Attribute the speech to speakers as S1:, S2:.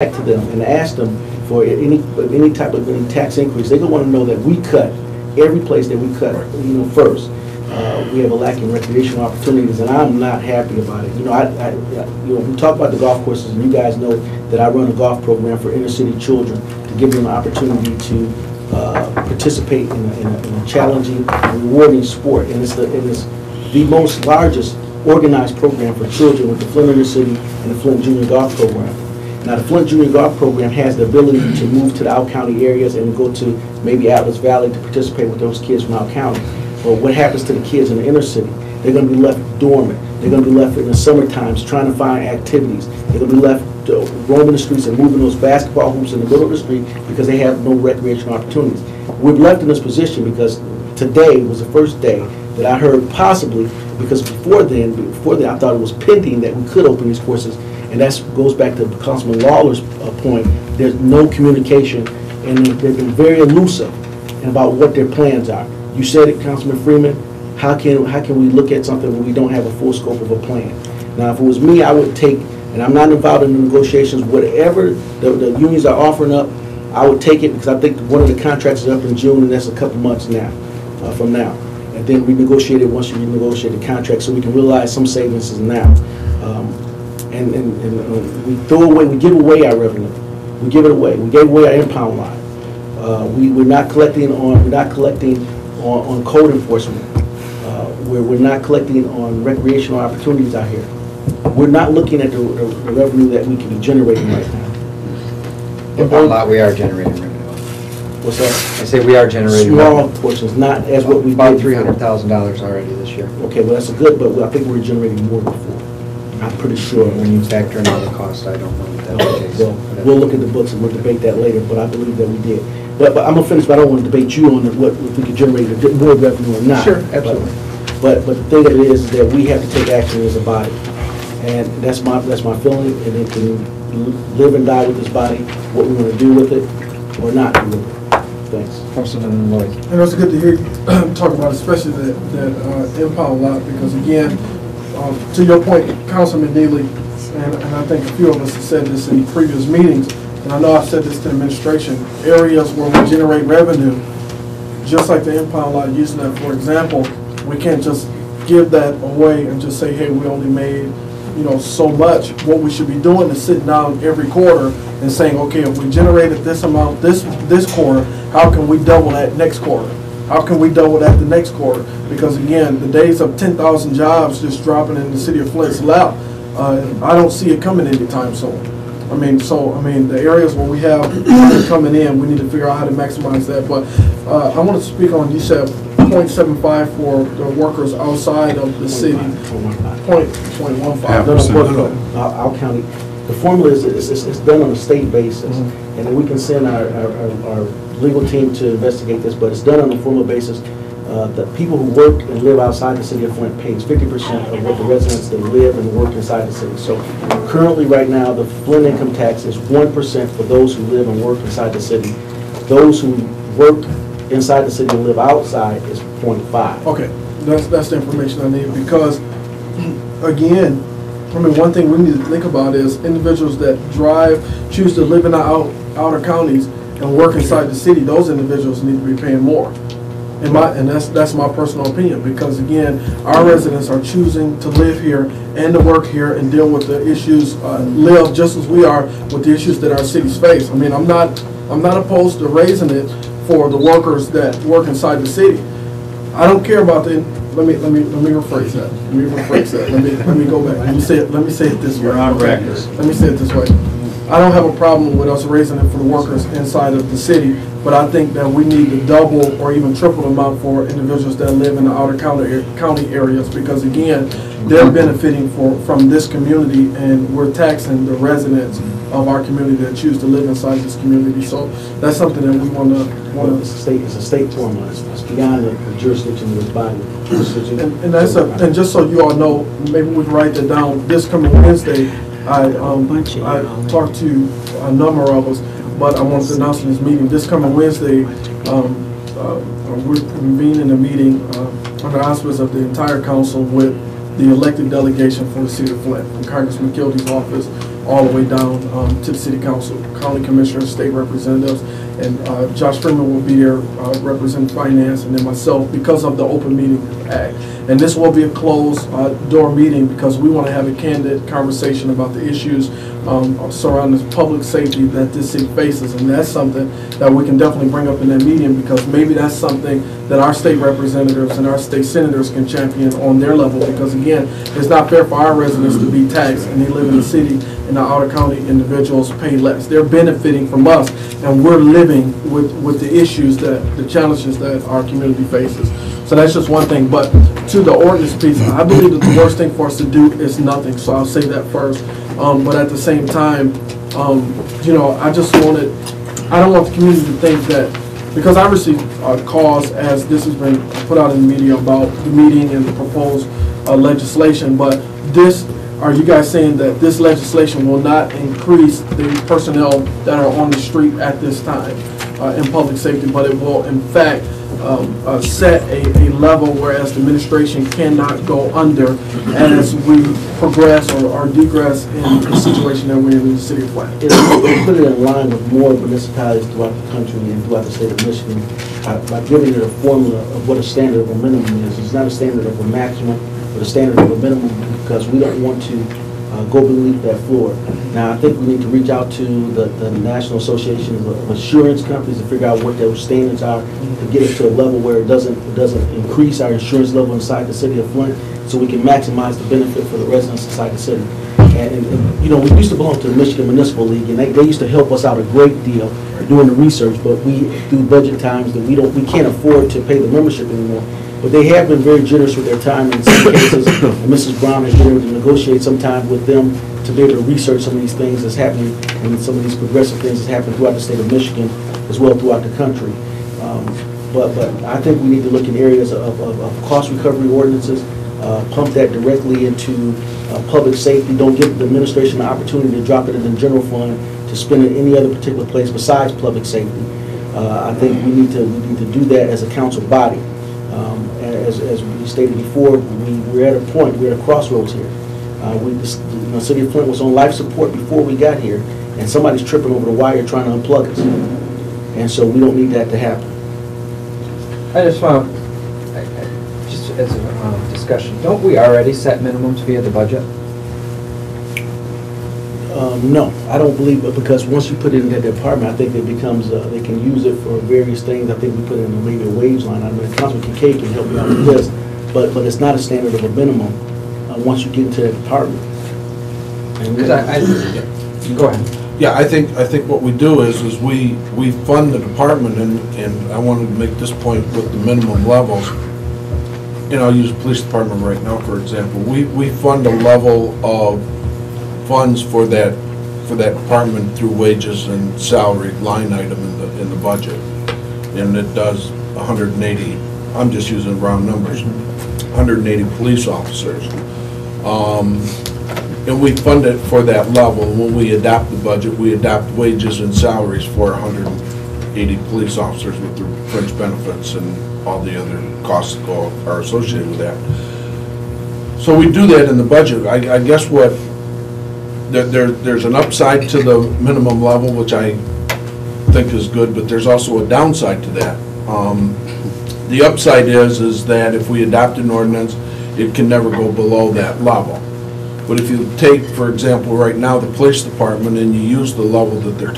S1: back to them and ask them for any type of any tax increase, they're going to want to know that we cut every place that we cut, first. We have a lack in recreational opportunities, and I'm not happy about it. We talk about the golf courses, and you guys know that I run a golf program for inner city children to give them an opportunity to participate in a challenging and rewarding sport, and it's the most largest organized program for children with the Flint Inner City and the Flint Junior Golf Program. Now, the Flint Junior Golf Program has the ability to move to the out-county areas and go to maybe Atlas Valley to participate with those kids from out-county. But what happens to the kids in the inner city? They're going to be left dormant. They're going to be left in the summer times trying to find activities. They're going to be left roaming the streets and moving those basketball hoops in the middle of the street because they have no recreational opportunities. We're left in this position because today was the first day that I heard possibly, because before then I thought it was pending that we could open these courses, and that goes back to Councilman Lawler's point. There's no communication, and they've been very elusive about what their plans are. You said it, Councilman Freeman. How can we look at something when we don't have a full scope of a plan? Now, if it was me, I would take, and I'm not involved in the negotiations, whatever the unions are offering up, I would take it, because I think one of the contracts is up in June, and that's a couple months now, from now. And then we negotiate it once you renegotiate the contract, so we can realize some savings is now. And we give away our revenue. We give it away. We gave away our impound lot. We're not collecting on code enforcement. We're not collecting on recreational opportunities out here. We're not looking at the revenue that we can be generating right now.
S2: Impound lot, we are generating revenue.
S1: What's that?
S2: I say we are generating
S1: small
S2: revenue.
S1: portions, not as what we
S2: about
S1: did.
S2: $300,000 already this year.
S1: Okay, well that's a good, but I think we're generating more before. I'm pretty sure.
S2: When you factor in all the costs, I don't know if that's the case.
S1: Well, we'll look at the books and we'll debate that later, but I believe that we did. But I'm gonna finish, but I don't want to debate you on what if we could generate more revenue or not.
S2: Sure, absolutely.
S1: But the thing of it is that we have to take action as a body, and that's my feeling. And then can live and die with this body, what we want to do with it or not do with it. Thanks.
S2: Councilman Lloyd.
S3: And it's good to hear you talk about, especially that impound lot, because again, to your point, Councilman Neely, and I think a few of us have said this in previous meetings, and I know I've said this to the administration, areas where we generate revenue, just like the impound lot, using that for example, we can't just give that away and just say, hey, we only made so much. What we should be doing is sitting down every quarter and saying, okay, if we generated this amount this quarter, how can we double that next quarter? How can we double that the next quarter? Because again, the days of 10,000 jobs just dropping in the city of Flint's lap, I don't see it coming anytime soon. The areas where we have money coming in, we need to figure out how to maximize that. But I want to speak on, you said 0.75 for the workers outside of the city. 0.15.
S1: Our county. The formula is done on a state basis, and then we can send our legal team to investigate this, but it's done on a formal basis. The people who work and live outside the city of Flint pays 50% of what the residents that live and work inside the city. So currently right now, the Flint income tax is 1% for those who live and work inside the city. Those who work inside the city and live outside is 0.5.
S3: Okay, that's the information I need, because again, one thing we need to think about is individuals that choose to live in the outer counties and work inside the city. Those individuals need to be paying more. And that's my personal opinion, because again, our residents are choosing to live here and to work here and deal with the issues, live just as we are with the issues that our cities face. I'm not opposed to raising it for the workers that work inside the city. I don't care about the. Let me rephrase that. Let me go back. Let me say it this way.
S2: You're on record.
S3: Let me say it this way. I don't have a problem with us raising it for the workers inside of the city, but I think that we need to double or even triple the amount for individuals that live in the outer county areas, because again, they're benefiting from this community, and we're taxing the residents of our community that choose to live inside this community. So that's something that we want to.
S1: It's a state formula. It's beyond the jurisdiction of this body.
S3: And just so you all know, maybe we can write that down. This coming Wednesday, I talked to a number of us, but I want to announce in this meeting, this coming Wednesday, we're convening a meeting under auspices of the entire council with the elected delegation from the city of Flint, from Congressman Kilty's office, all the way down to the city council, county commissioners, state representatives, and Josh Freeman will be there representing finance, and then myself, because of the Open Meeting Act. And this will be a closed door meeting because we want to have a candid conversation about the issues surrounding public safety that this city faces. And that's something that we can definitely bring up in that meeting, because maybe that's something that our state representatives and our state senators can champion on their level. Because again, it's not fair for our residents to be taxed and they live in the city, and the outer county individuals pay less. They're benefiting from us, and we're living with the issues, the challenges that our community faces. So that's just one thing. But to the ordinance piece, I believe that the worst thing for us to do is nothing. So I'll say that first. But at the same time, you know, I don't want the community to think that, because I received calls, as this has been put out in the media, about the meeting and the proposed legislation. But are you guys saying that this legislation will not increase the personnel that are on the street at this time in public safety, but it will in fact set a level whereas the administration cannot go under as we progress or degress in the situation that we're in the city of Flint?
S1: It'll put it in line with more municipalities throughout the country and throughout the state of Michigan by giving it a formula of what a standard of a minimum is. It's not a standard of a maximum, but a standard of a minimum, because we don't want to go beneath that floor. Now, I think we need to reach out to the National Association of Insurance Companies to figure out what those standards are to get it to a level where it doesn't increase our insurance level inside the city of Flint, so we can maximize the benefit for the residents inside the city. And you know, we used to belong to the Michigan Municipal League, and they used to help us out a great deal doing the research, but we, through budget times, that we can't afford to pay the membership anymore. But they have been very generous with their time in some cases, and Mrs. Brown has been able to negotiate some time with them to be able to research some of these things that's happening, and some of these progressive things that's happening throughout the state of Michigan, as well throughout the country. But I think we need to look in areas of cost recovery ordinances, pump that directly into public safety. Don't give the administration the opportunity to drop it in the general fund to spend it any other particular place besides public safety. I think we need to do that as a council body. As we stated before, we're at a point, we're at a crossroads here. The city of Flint was on life support before we got here, and somebody's tripping over the wire trying to unplug us. And so we don't need that to happen.
S2: I just want, just as a discussion, don't we already set minimums via the budget?
S1: No, I don't believe it, because once you put it in that department, I think it becomes, they can use it for various things. I think we put it in maybe a wage line. I mean, Councilman Kincaid can help me out with this, but it's not a standard of a minimum once you get into that department.
S2: Go ahead.
S4: Yeah, I think what we do is we fund the department, and I wanted to make this point with the minimum levels. And I'll use the police department right now, for example. We fund a level of funds for that department through wages and salary line item in the budget, and it does 180. I'm just using round numbers. 180 police officers, and we fund it for that level. When we adopt the budget, we adopt wages and salaries for 180 police officers with their fringe benefits and all the other costs that are associated with that. So we do that in the budget. I guess what. There's an upside to the minimum level, which I think is good, but there's also a downside to that. The upside is that if we adopt an ordinance, it can never go below that level. But if you take, for example, right now, the police department, and you use the level that they're